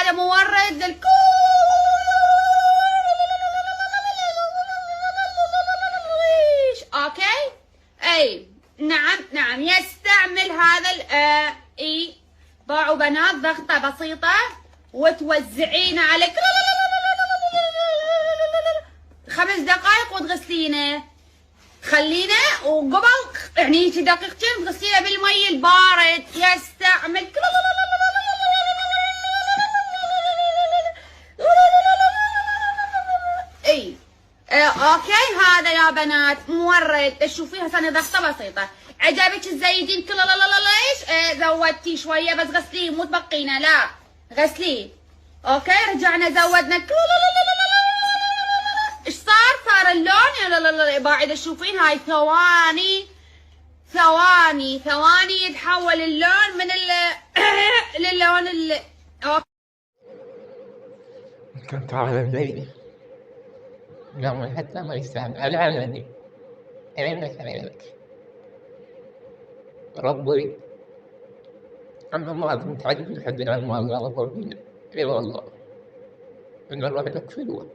هذا مورد للكل. اوكي. اي نعم يستعمل هذا اي باعوا بنات ضغطة بسيطة وتوزعينه على 5 دقائق وتغسلينه. خلينه وقبل يعني هيك دقيقتين تغسلينه بالمي البارد. يستعمل اي اوكي. هذا يا بنات مورد تشوفيها ثاني ضغطه بسيطه. عجبك تزيدين كل ليش زودتي شويه بس غسليه مو تبقينه لا غسليه. اوكي رجعنا زودنا ايش صار اللون يا باعد تشوفين هاي ثواني يتحول اللون من للون كنت على الليل يوم حتى ما يستعمل على علمني علمك ربي أما الله متعجب يحبنا المال والله والله إن الله لك حلوة